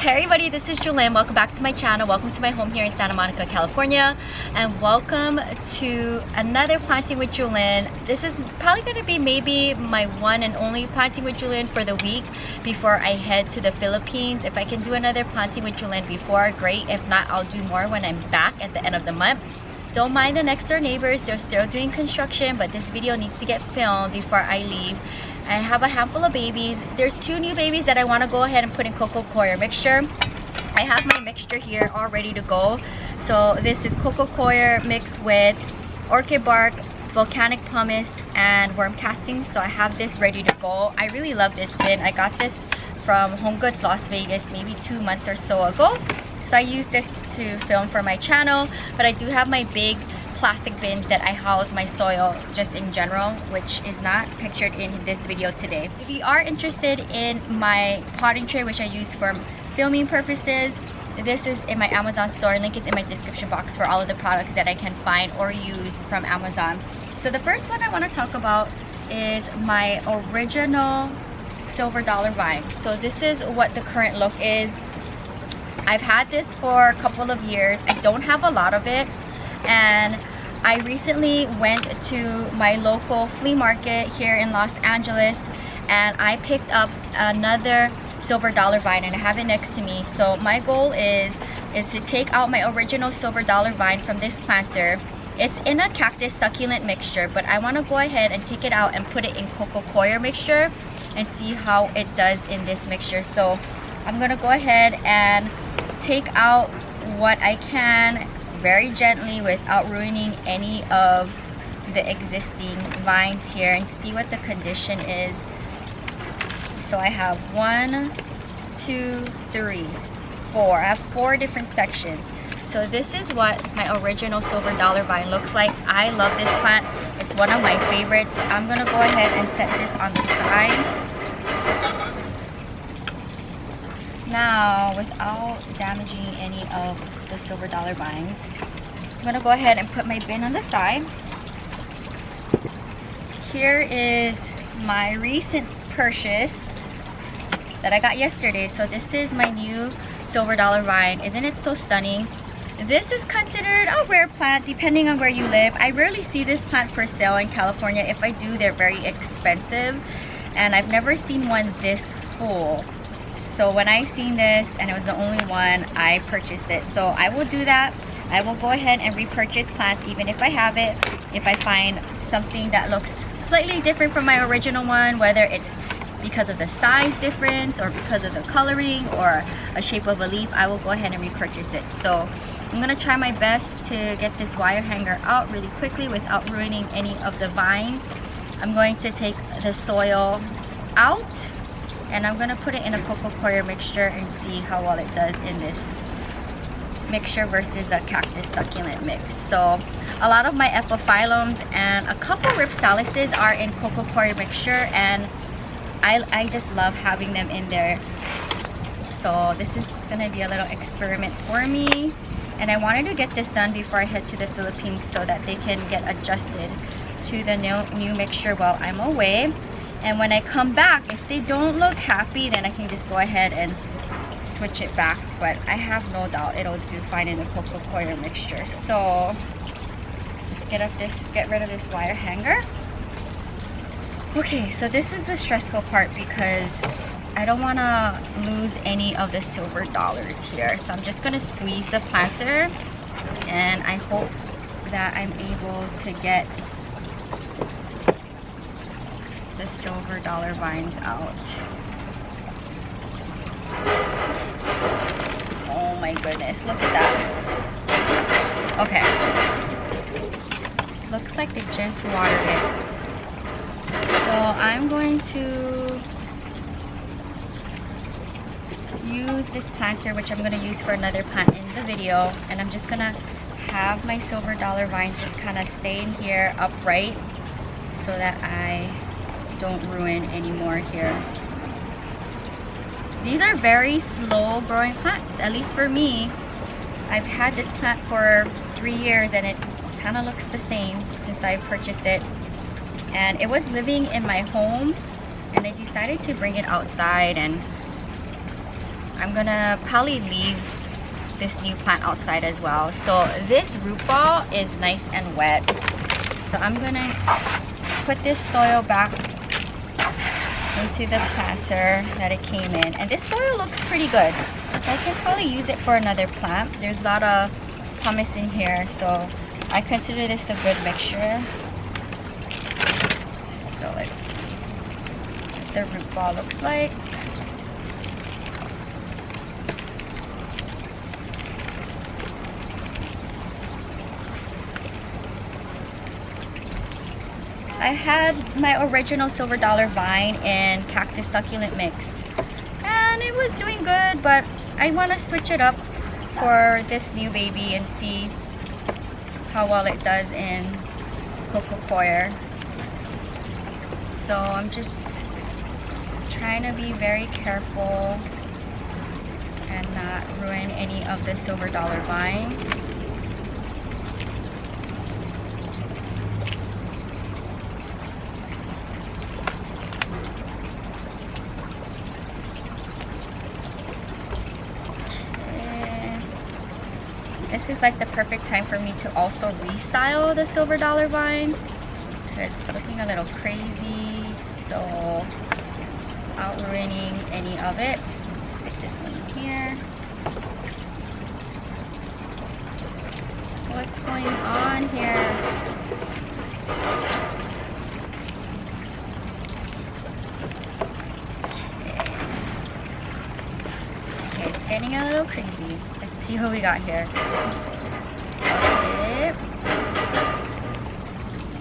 Hey everybody, this is Jewelyn. Welcome back to my channel. Welcome to my home here in Santa Monica, California. And welcome to another Planting with Jewelyn. This is probably going to be maybe my one and only Planting with Jewelyn for the week before I head to the Philippines. If I can do another Planting with Jewelyn before, great. If not, I'll do more when I'm back at the end of the month. Don't mind the next door neighbors. They're still doing construction, but this video needs to get filmed before I leave. I have a handful of babies. There's two new babies that I want to go ahead and put in coco coir mixture. I have my mixture here all ready to go. So this is coco coir mixed with orchid bark, volcanic pumice, and worm castings. So I have this ready to go. I really love this bin. I got this from Home Goods Las Vegas maybe 2 months or so ago. So I use this to film for my channel, but I do have my big plastic bins that I house my soil just in general, which is not pictured in this video today. If you are interested in my potting tray, which I use for filming purposes, this is in my Amazon store. Link is in my description box for all of the products that I can find or use from Amazon. So the first one I want to talk about is my original silver dollar vine. So this is what the current look is. I've had this for a couple of years. I don't have a lot of it, and I recently went to my local flea market here in Los Angeles and I picked up another silver dollar vine, and I have it next to me. So my goal is to take out my original silver dollar vine from this planter. It's in a cactus succulent mixture, but I want to go ahead and take it out and put it in coco coir mixture and see how it does in this mixture. So I'm gonna go ahead and take out what I can very gently without ruining any of the existing vines here, and see what the condition is. So I have 1, 2, 3, 4. I have 4 different sections. So this is what my original silver dollar vine looks like. I love this plant. It's one of my favorites. I'm gonna go ahead and set this on the side. Now, without damaging any of the silver dollar vines, I'm gonna go ahead and put my bin on the side. Here is my recent purchase that I got yesterday. So this is my new silver dollar vine. Isn't it so stunning? This is considered a rare plant depending on where you live. I rarely see this plant for sale in California. If I do, they're very expensive, and I've never seen one this full. So when I seen this and it was the only one, I purchased it. So I will do that. I will go ahead and repurchase plants even if I have it. If I find something that looks slightly different from my original one, whether it's because of the size difference or because of the coloring or a shape of a leaf, I will go ahead and repurchase it. So I'm gonna try my best to get this wire hanger out really quickly without ruining any of the vines. I'm going to take the soil out, and I'm gonna put it in a coco coir mixture and see how well it does in this mixture versus a cactus succulent mix. So a lot of my epiphyllums and a couple ripsalices are in coco coir mixture, and I just love having them in there. So this is just gonna be a little experiment for me, and I wanted to get this done before I head to the Philippines so that they can get adjusted to the new mixture while I'm away. And when I come back, if they don't look happy, then I can just go ahead and switch it back. But I have no doubt it'll do fine in the coco coir mixture. So let's get rid of this wire hanger. Okay, so this is the stressful part because I don't want to lose any of the silver dollars here. So I'm just going to squeeze the planter, and I hope that I'm able to get the silver dollar vines out. Oh my goodness, look at that. Okay, looks like they just watered it. So I'm going to use this planter, which I'm going to use for another plant in the video, and I'm just going to have my silver dollar vines just kind of stay in here upright so that I don't ruin any more here. These are very slow growing plants, at least for me. I've had this plant for 3 years and it kind of looks the same since I purchased it. And it was living in my home, and I decided to bring it outside, and I'm gonna probably leave this new plant outside as well. So this root ball is nice and wet. So I'm gonna put this soil back into the planter that it came in. And this soil looks pretty good. I can probably use it for another plant. There's a lot of pumice in here, so I consider this a good mixture. So let's see what the root ball looks like. I had my original silver dollar vine in cactus succulent mix, and it was doing good, but I want to switch it up for this new baby and see how well it does in coco coir. So I'm just trying to be very careful and not ruin any of the silver dollar vines. This is like the perfect time for me to also restyle the silver dollar vine because it's looking a little crazy, so without ruining any of it, stick this one in here. What's going on here? Okay, it's getting a little crazy. Let's see what we got here. Okay.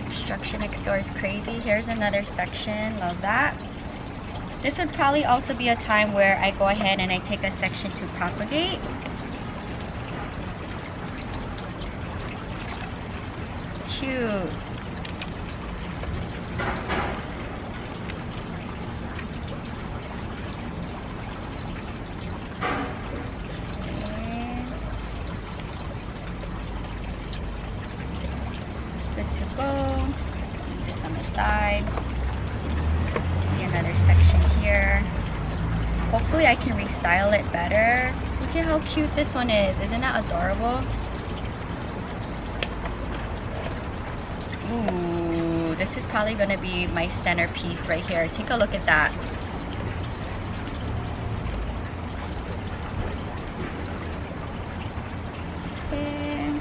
Construction next door is crazy. Here's another section. Love that. This would probably also be a time where I go ahead and I take a section to propagate. Cute. Good to go. Leave this on the side. See another section here. Hopefully I can restyle it better. Look at how cute this one is. Isn't that adorable? Ooh, this is probably going to be my centerpiece right here. Take a look at that. Okay.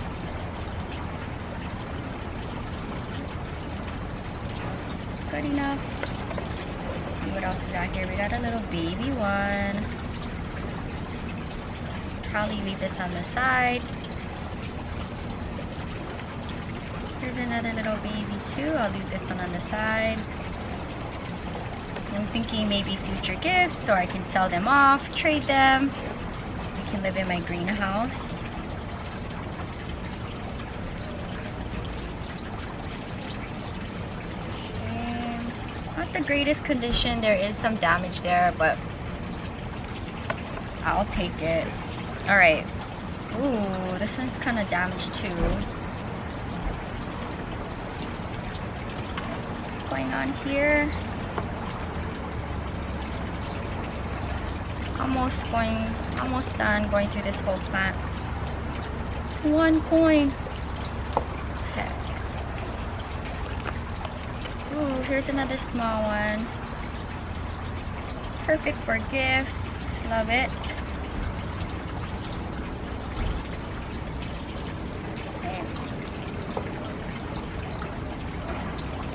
Good enough. Let's see what else we got here. We got a little baby one. Probably leave this on the side. Here's another little baby too. I'll leave this one on the side. I'm thinking maybe future gifts, so I can sell them off, trade them. We can live in my greenhouse. Not the greatest condition. There is some damage there, but I'll take it. Alright. Ooh, this one's kind of damaged too. What's going on here? Almost done going through this whole plant. One coin. Okay. Ooh, here's another small one. Perfect for gifts. Love it. Okay.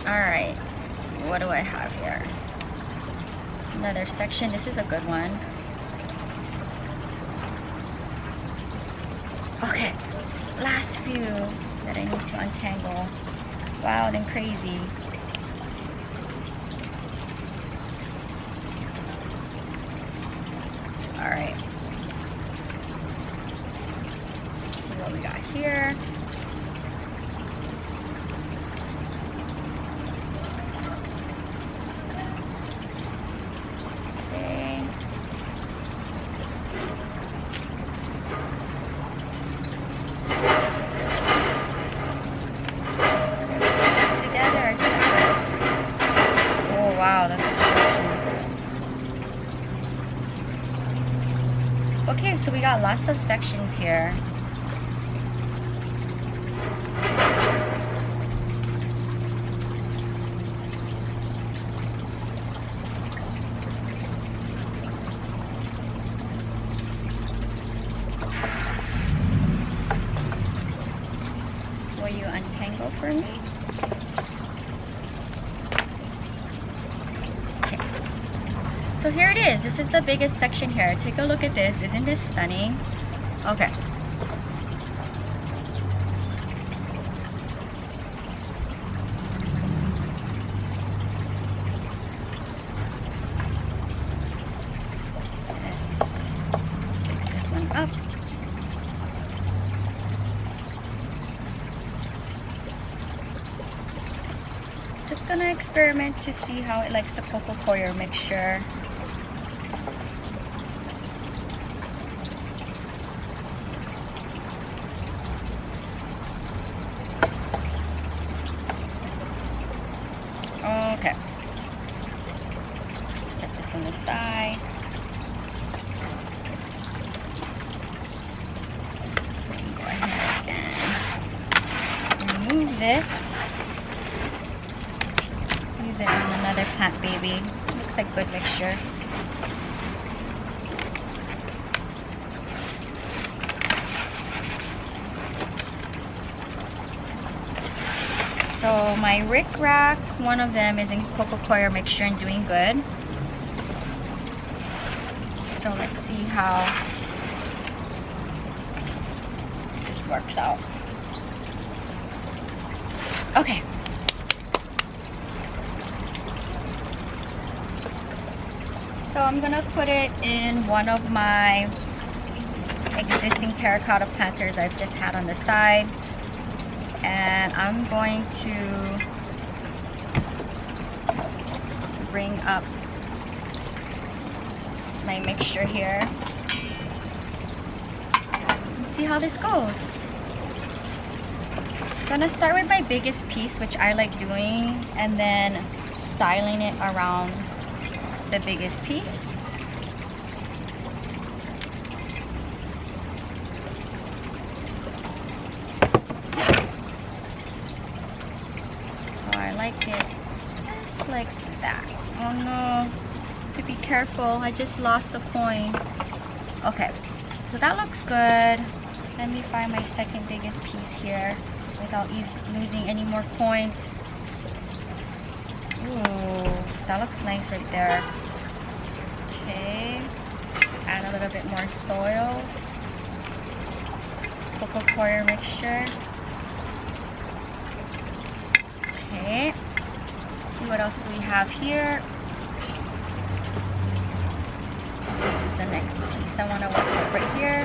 Alright. What do I have here? Another section. This is a good one. Okay. Last few that I need to untangle. Wild and crazy. Alright. Let's see what we got here. Okay. Together or separate? Oh wow, that's construction. so we got lots of sections here. Will you untangle for me? Okay. So here it is. This is the biggest section here. Take a look at this. Isn't this stunning? Okay. Just fix this one up. Just gonna experiment to see how it likes the cocoa coir mixture. Okay. Set this on the side. Go ahead and remove this. Use it on another plant, baby. Looks like good mixture. So my rickrack, one of them is in cocoa coir mixture and doing good. So let's see how this works out. Okay. So I'm gonna put it in one of my existing terracotta planters I've just had on the side. And I'm going to bring up my mixture here and see how this goes. I'm gonna start with my biggest piece, which I like doing, and then styling it around the biggest piece. Like it just like that. Oh no, to be careful, I just lost the coin. Okay, so that looks good. Let me find my second biggest piece here without losing any more coins. Ooh, that looks nice right there. Okay, add a little bit more soil, cocoa coir mixture. Okay, see what else do we have here. This is the next piece I want to work with right here.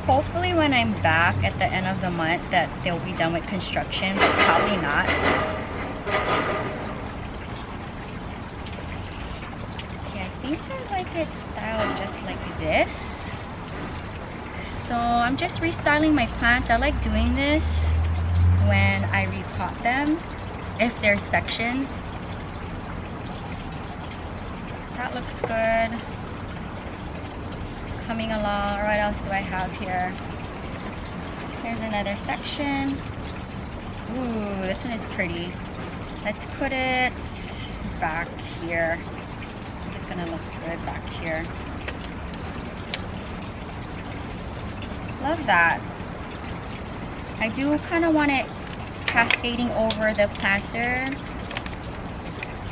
Hopefully when I'm back at the end of the month that they'll be done with construction, but probably not. Okay, I think I like it styled just like this. So I'm just restyling my plants. I like doing this when I repot them, if there's sections. That looks good. Coming along. What else do I have here? Here's another section. Ooh, this one is pretty. Let's put it back here. It's gonna look good back here. Love that. I do kind of want it cascading over the planter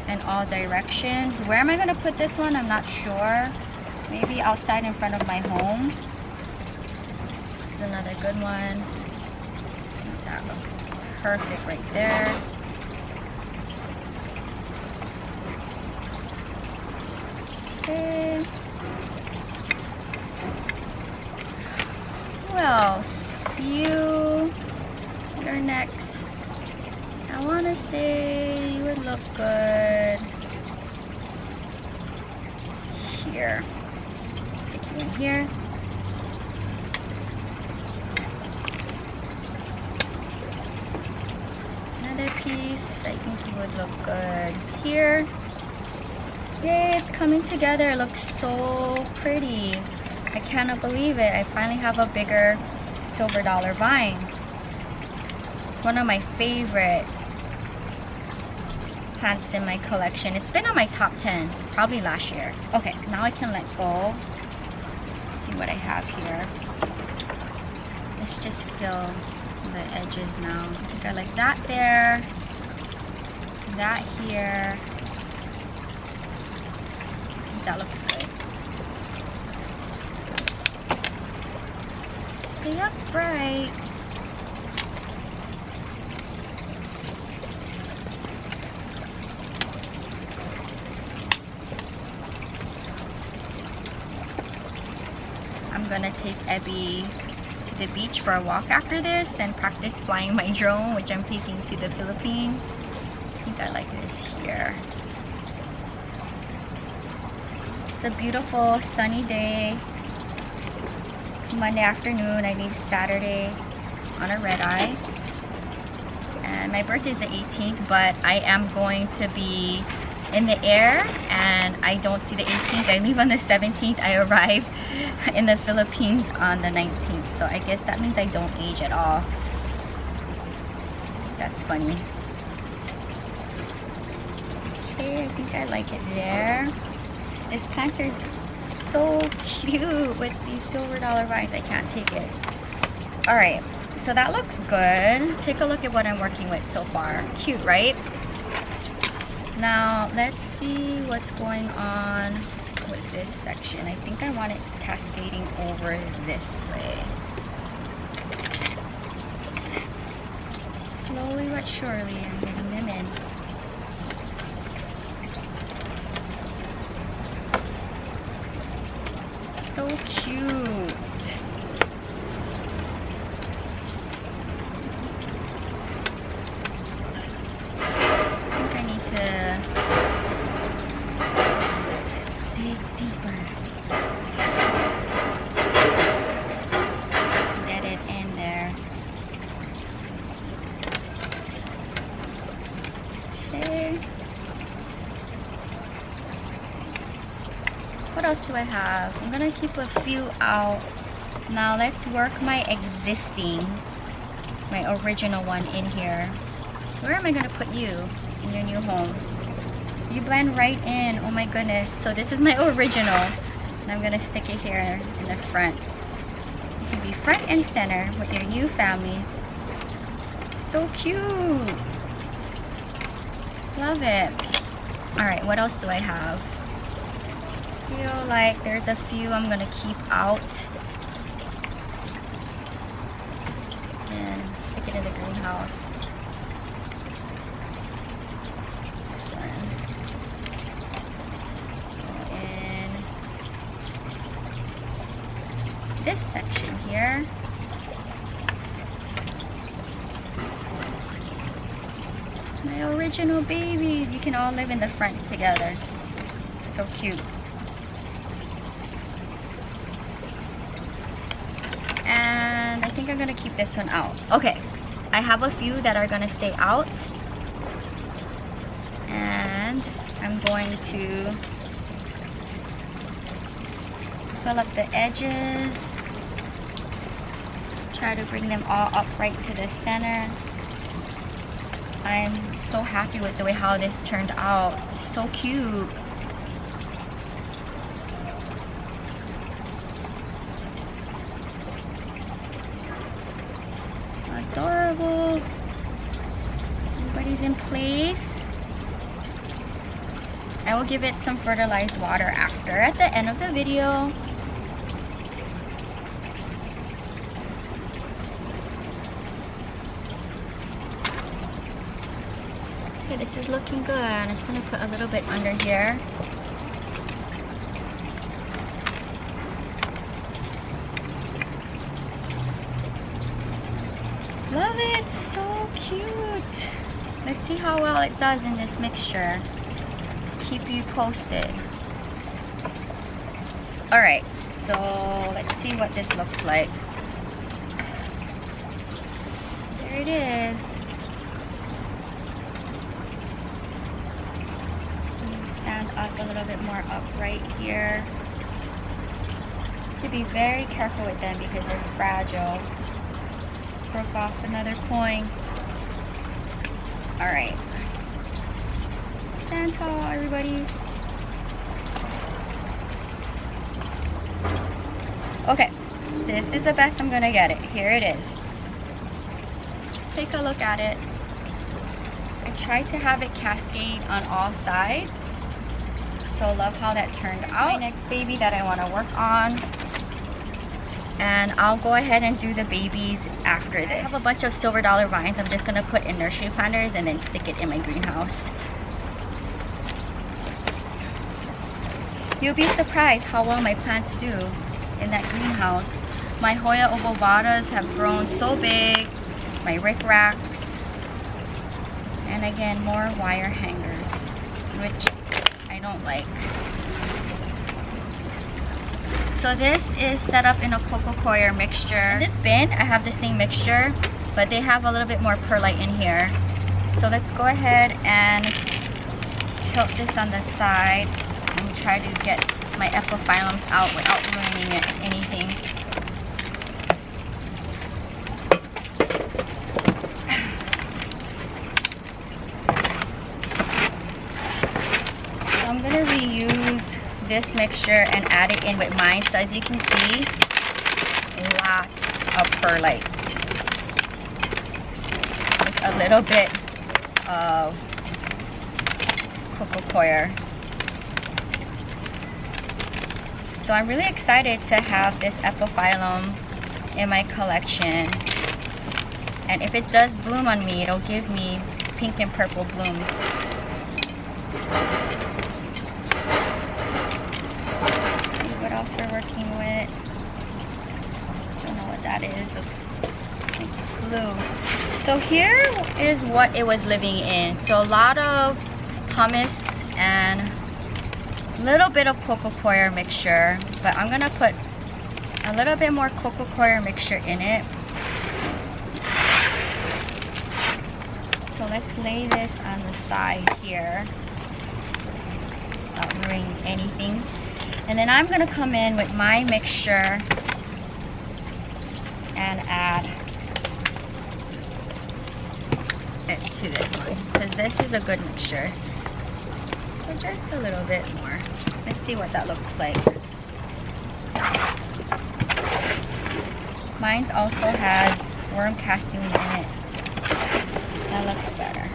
in all directions. Where am I going to put this one? I'm not sure. Maybe outside in front of my home. This is another good one. That looks perfect right there. Okay. Who else? You're next. I want to say you would look good here. Stick it in here. Another piece. I think you would look good here. Yay, it's coming together. It looks so pretty. I cannot believe it. I finally have a bigger silver dollar vine. It's one of my favorite plants in my collection. It's been on my top 10 probably last year. Okay, now I can let go. Let's see what I have here. Let's just fill the edges now. I think I like that there, that here. I think that looks good. Stay upright. I'm gonna take Ebby to the beach for a walk after this and practice flying my drone, which I'm taking to the Philippines. I think I like this here. It's a beautiful sunny day. Monday afternoon. I leave Saturday on a red eye. And my birthday is the 18th, but I am going to be in the air and I don't see the 18th. I leave on the 17th. I arrive in the Philippines on the 19th. So I guess that means I don't age at all. That's funny. Okay, I think I like it there. This planter is so cute with these silver dollar vines. I can't take it. Alright, so that looks good. Take a look at what I'm working with so far. Cute, right? Now, let's see what's going on with this section. I think I want it cascading over this way. Slowly but surely, I'm getting them in. So cute. What else do I have? I'm gonna keep a few out. Now let's work my original one in here. Where am I gonna put you in your new home? You blend right in. Oh my goodness. So this is my original. And I'm gonna stick it here in the front. You can be front and center with your new family. So cute. Love it. Alright, what else do I have? I feel like there's a few I'm gonna keep out and stick it in the greenhouse. This one. In this section here. My original babies. You can all live in the front together. So cute. And I think I'm gonna keep this one out. Okay, I have a few that are gonna stay out. And I'm going to fill up the edges. Try to bring them all up right to the center. I'm so happy with the way how this turned out. So cute. Adorable. Everybody's in place. I will give it some fertilized water after at the end of the video. Okay, this is looking good. I'm just gonna put a little bit under here. Love it, so cute. Let's see how well it does in this mixture. Keep you posted. Alright, so let's see what this looks like. There it is. up a little bit more upright here. To be very careful with them because they're fragile. Just broke off another coin. Alright. Stand tall, everybody. Okay, this is the best I'm gonna get it. Here it is. Take a look at it. I tried to have it cascade on all sides. So love how that turned out. My next baby that I want to work on. And I'll go ahead and do the babies after this. I have a bunch of silver dollar vines. I'm just gonna put in nursery planters and then stick it in my greenhouse. You'll be surprised how well my plants do in that greenhouse. My Hoya obovadas have grown so big. My rickracks. And again, more wire hangers, which I don't like. So this is set up in a coco coir mixture. In this bin, I have the same mixture, but they have a little bit more perlite in here. So let's go ahead and tilt this on the side and try to get my epiphyllums out without ruining anything. So I'm gonna reuse this mixture and add it in with mine. So as you can see, lots of perlite with a little bit of coco coir. So I'm really excited to have this epiphyllum in my collection, and if it does bloom on me, it'll give me pink and purple blooms. Else we're working with. Don't know what that is. Looks like blue. So here is what it was living in. So a lot of pumice and a little bit of coco coir mixture, but I'm gonna put a little bit more coco coir mixture in it. So let's lay this on the side here without ruining anything. And then I'm going to come in with my mixture and add it to this one, because this is a good mixture. So just a little bit more. Let's see what that looks like. Mine also has worm castings in it. That looks better.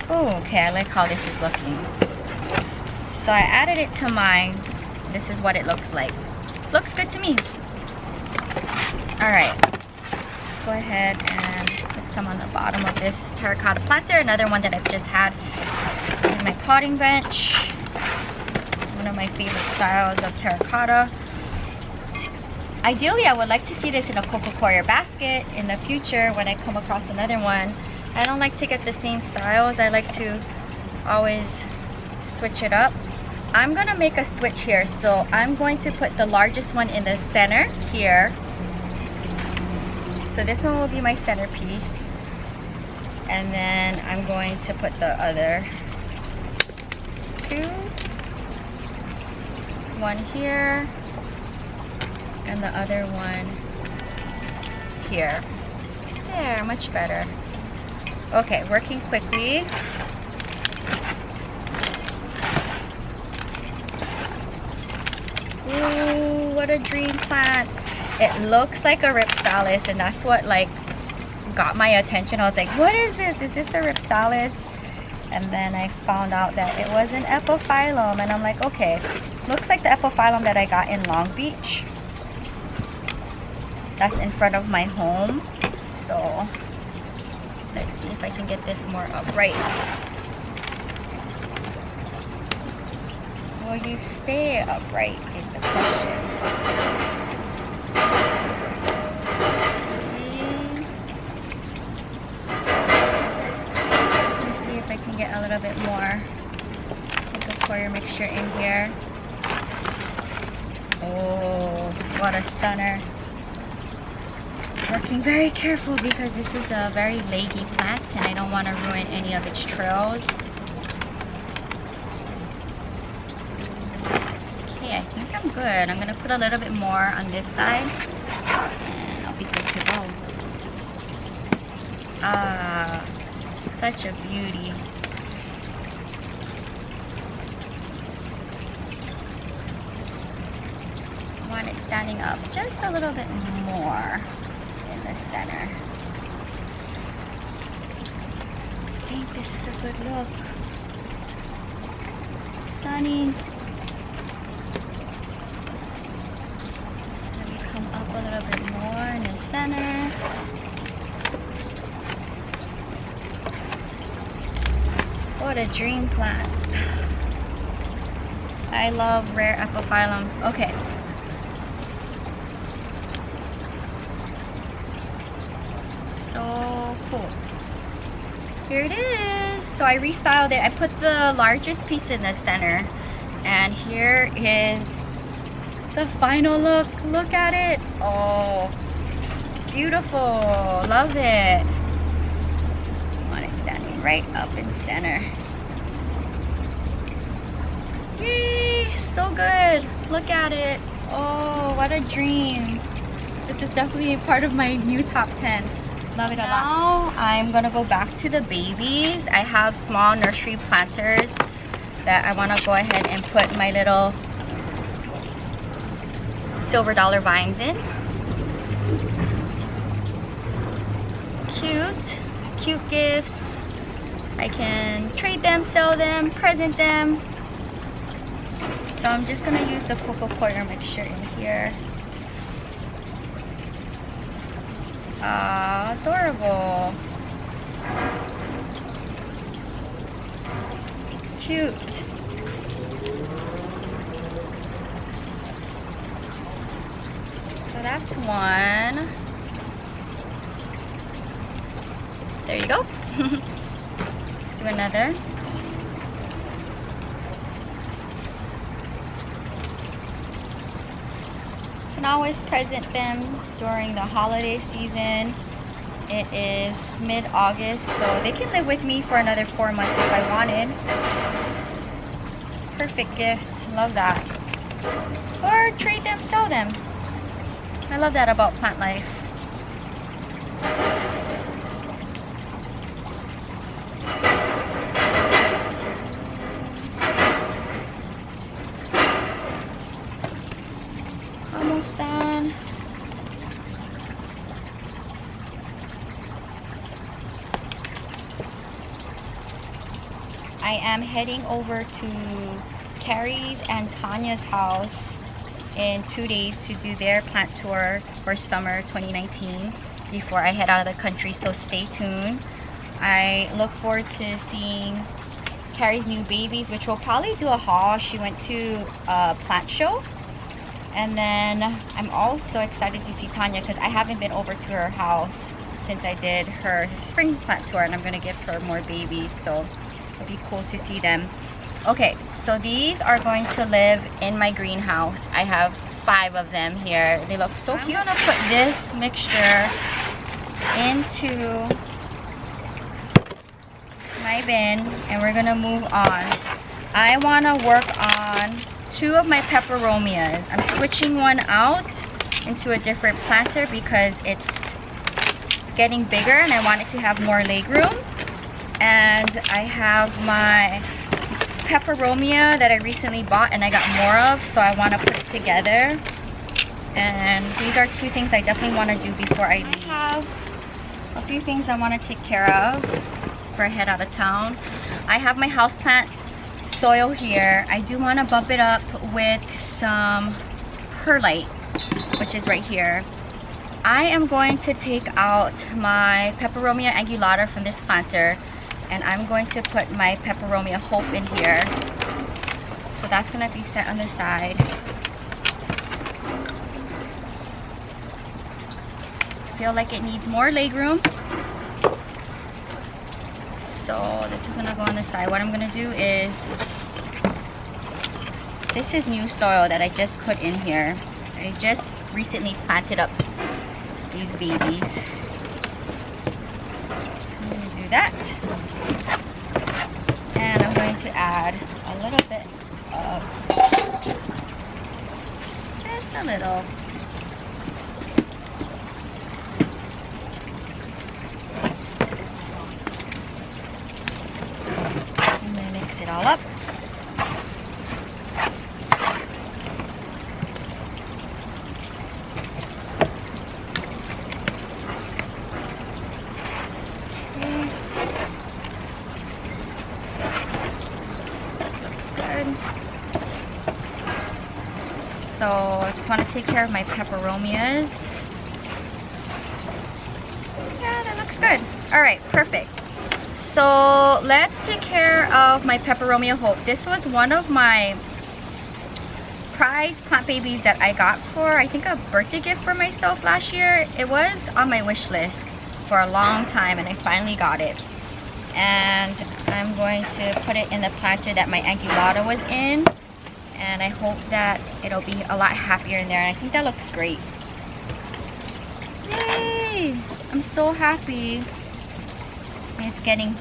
Okay, I like how this is looking. So I added it to mine. This is what it looks like. Looks good to me. Alright, let's go ahead and put some on the bottom of this terracotta planter. Another one that I've just had in my potting bench. One of my favorite styles of terracotta. Ideally, I would like to see this in a coco coir basket in the future when I come across another one. I don't like to get the same styles. I like to always switch it up. I'm gonna make a switch here. So I'm going to put the largest one in the center here. So this one will be my centerpiece. And then I'm going to put the other two. One here. And the other one here. There, much better. Okay, working quickly. Ooh, what a dream plant. It looks like a ripsalis, and that's what like got my attention. I was like, what is this? Is this a ripsalis? And then I found out that it was an epiphyllum, and I'm like, okay, looks like the epiphyllum that I got in Long Beach. That's in front of my home. So let's see if I can get this more upright. Will you stay upright is the question. Let's see if I can get a little bit more coco coir mixture in here. Oh, what a stunner. working very careful because this is a very leggy plant and I don't want to ruin any of its trails. Okay, I think I'm good. I'm gonna put a little bit more on this side and I'll be good to go. Ah, such a beauty. I want it standing up just a little bit more in the center. I think this is a good look. Stunning. Let me come up a little bit more in the center. What a dream plant. I love rare epiphyllums. Okay. So cool. Here it is. So I restyled it. I put the largest piece in the center. And here is the final look. Look at it. Oh, beautiful. Love it. I want it standing right up in center. Yay, so good. Look at it. Oh, what a dream. This is definitely part of my new top 10. Love it a lot. Now I'm gonna go back to the babies. I have small nursery planters that I want to go ahead and put my little silver dollar vines in. Cute gifts. I can trade them, sell them, present them. So I'm just gonna use the cocoa coir mixture in here. Adorable. Cute. So that's one. There you go. Let's do another. You can always present them during the holiday season. It is mid-August, so they can live with me for another 4 months if I wanted. Perfect gifts. Love that. Or trade them, sell them. I love that about plant life. Almost done. I am heading over to Carrie's and Tanya's house in 2 days to do their plant tour for summer 2019 before I head out of the country, so stay tuned. I look forward to seeing Carrie's new babies, which will probably do a haul. She went to a plant show. And then I'm also excited to see Tanya because I haven't been over to her house since I did her spring plant tour, and I'm gonna give her more babies, so it'll be cool to see them. Okay, so these are going to live in my greenhouse. I have 5 of them here. They look so cute. I'm gonna put this mixture into my bin and we're gonna move on. I wanna work on 2 of my peperomias. I'm switching one out into a different planter because it's getting bigger and I want it to have more leg room. And I have my peperomia that I recently bought and I got more of, so I want to put it together. And these are 2 things I definitely want to do before I leave. I have a few things I want to take care of before I head out of town. I have my houseplant soil here. I do want to bump it up with some perlite, which is right here. I am going to take out my Peperomia angulata from this planter and I'm going to put my Peperomia hope in here. So that's going to be set on the side. I feel like it needs more leg room. So this is going to go on the side. What I'm going to do is, this is new soil that I just put in here. I just recently planted up these babies. I'm going to do that. And I'm going to add a little bit of, just a little. I'm going to mix it all up. So I just want to take care of my peperomias. Yeah, that looks good. Alright, perfect. So let's take care of my Peperomia Hope. This was one of my prize plant babies that I got for, I think, a birthday gift for myself last year. It was on my wish list for a long time and I finally got it. And I'm going to put it in the planter that my Angulata was in. And I hope that it'll be a lot happier in there. And I think that looks great. Yay! I'm so happy. It's getting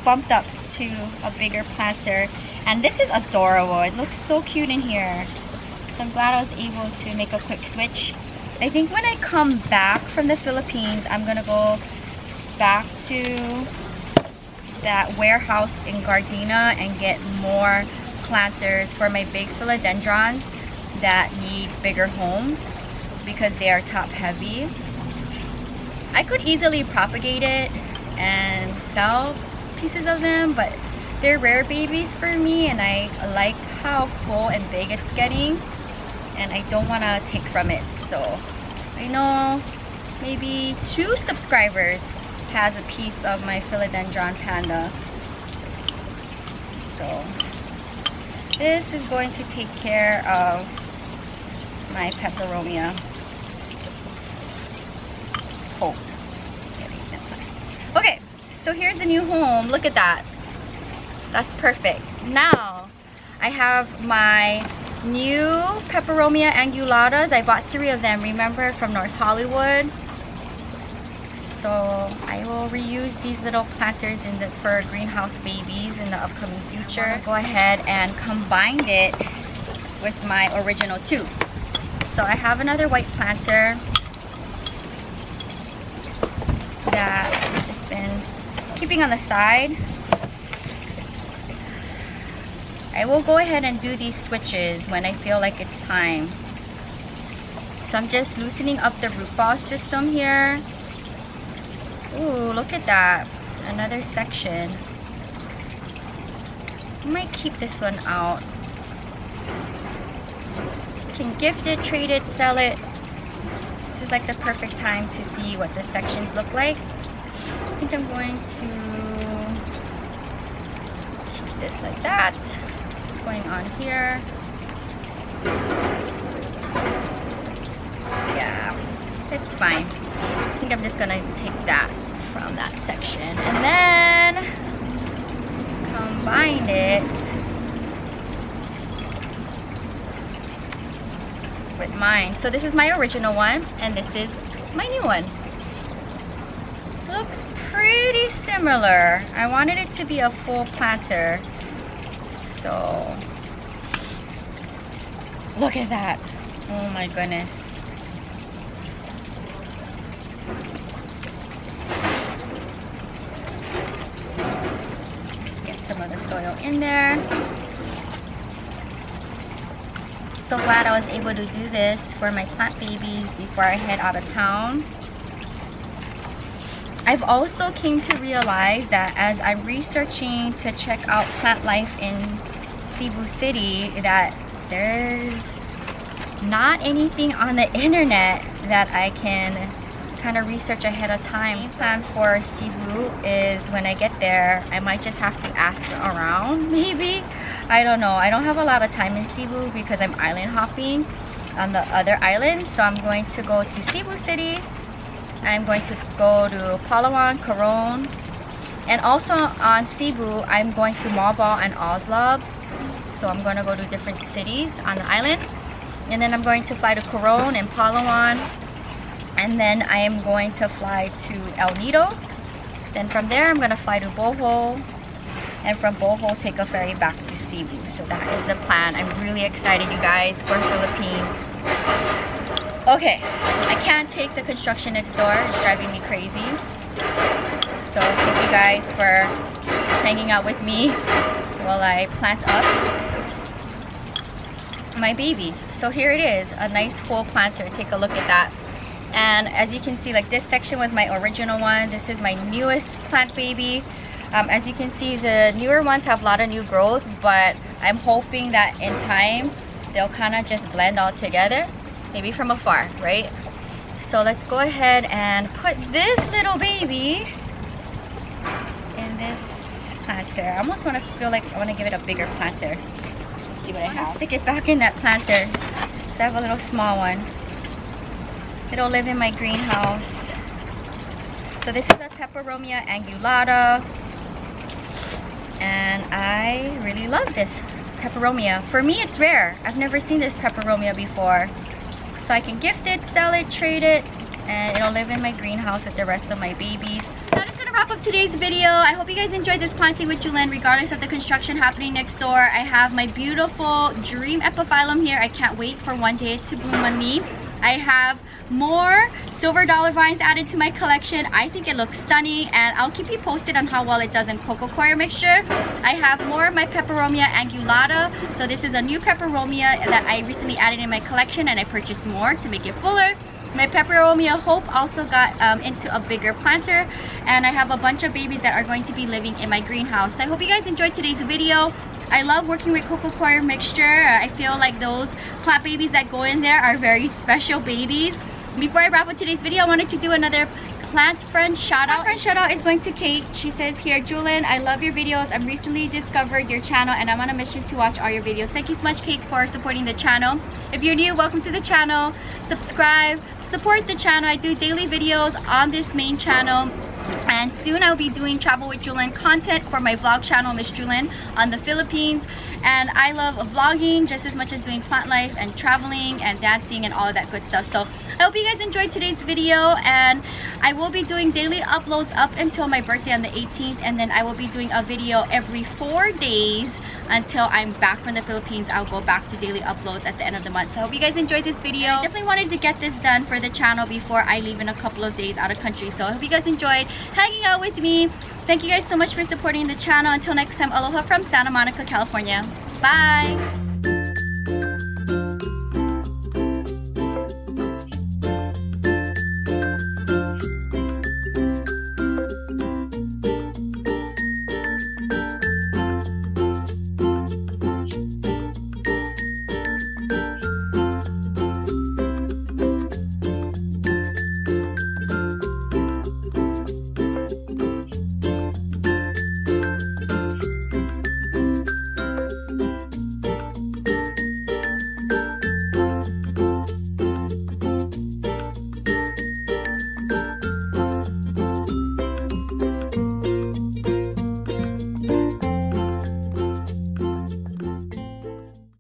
bumped up to a bigger planter. And this is adorable. It looks so cute in here. So I'm glad I was able to make a quick switch. I think when I come back from the Philippines, I'm going to go back to that warehouse in Gardena and get more planters for my big philodendrons that need bigger homes because they are top heavy. I could easily propagate it and sell pieces of them, but they're rare babies for me and I like how full and big it's getting and I don't want to take from it. So I know maybe 2 subscribers has a piece of my philodendron panda. So this is going to take care of my Peperomia Hope. Okay, so here's the new home. Look at that. That's perfect. Now I have my new Peperomia Angulatas. I bought 3 of them, remember, from North Hollywood. So I will reuse these little planters for greenhouse babies in the upcoming future. Go ahead and combine it with my original 2. So I have another white planter that I've just been keeping on the side. I will go ahead and do these switches when I feel like it's time. So I'm just loosening up the root ball system here. Ooh, look at that. Another section. I might keep this one out. You can gift it, trade it, sell it. This is like the perfect time to see what the sections look like. I think I'm going to keep this like that. What's going on here? Yeah, it's fine. I think I'm just gonna take that from that section and then combine it with mine. So this is my original one and this is my new one. Looks pretty similar. I wanted it to be a full planter. So look at that. Oh my goodness. Some of the soil in there. So glad I was able to do this for my plant babies before I head out of town. I've also came to realize that as I'm researching to check out plant life in Cebu City, that there's not anything on the internet that I can kind of research ahead of time. My plan for Cebu is when I get there, I might just have to ask around, maybe. I don't know. I don't have a lot of time in Cebu because I'm island hopping on the other islands. So I'm going to go to Cebu City. I'm going to go to Palawan, Coron. And also on Cebu, I'm going to Malbo and Oslob. So I'm going to go to different cities on the island. And then I'm going to fly to Coron and Palawan. and then I am going to fly to El Nido. Then from there I'm gonna fly to Bohol, and from Bohol take a ferry back to Cebu. So that is the plan. I'm really excited, you guys, for Philippines. Okay, I can't take the construction next door. It's driving me crazy. So thank you guys for hanging out with me while I plant up my babies. So here it is, a nice full planter. Take a look at that. And as you can see, like, this section was my original one. This is my newest plant baby. As you can see, the newer ones have a lot of new growth, but I'm hoping that in time they'll kind of just blend all together, maybe from afar, right? So let's go ahead and put this little baby in this planter. I almost want to feel like I want to give it a bigger planter. Let's see what I have. Stick it back in that planter. So I have a little small one. It'll live in my greenhouse. So this is a Peperomia angulata, and I really love this Peperomia. For me, it's rare. I've never seen this Peperomia before. So I can gift it, sell it, trade it, and it'll live in my greenhouse with the rest of my babies. That is gonna wrap up today's video. I hope you guys enjoyed this planting with Jewelyn, regardless of the construction happening next door. I have my beautiful dream epiphyllum here. I can't wait for one day to bloom on me. I have more silver dollar vines added to my collection. I think it looks stunning, and I'll keep you posted on how well it does in cocoa coir mixture. I have more of my Peperomia angulata. So this is a new Peperomia that I recently added in my collection, and I purchased more to make it fuller. My Peperomia Hope also got into a bigger planter, and I have a bunch of babies that are going to be living in my greenhouse. So I hope you guys enjoyed today's video. I love working with cocoa coir mixture. I feel like those plant babies that go in there are very special babies. Before I wrap up today's video, I wanted to do another plant friend shout out. Friend shout out is going to Kate. She says here, Jewelyn, I love your videos. I've recently discovered your channel and I'm on a mission to watch all your videos. Thank you so much, Kate, for supporting the channel. If you're new, welcome to the channel. Subscribe, support the channel. I do daily videos on this main channel. And soon I'll be doing travel with Jewelyn content for my vlog channel, Miss Jewelyn, on the Philippines. And I love vlogging just as much as doing plant life and traveling and dancing and all of that good stuff. So I hope you guys enjoyed today's video, and I will be doing daily uploads up until my birthday on the 18th, and then I will be doing a video every 4 days until I'm back from the Philippines. I'll go back to daily uploads at the end of the month. So I hope you guys enjoyed this video. I definitely wanted to get this done for the channel before I leave in a couple of days out of country. So I hope you guys enjoyed hanging out with me. Thank you guys so much for supporting the channel. Until next time, aloha from Santa Monica, California. Bye!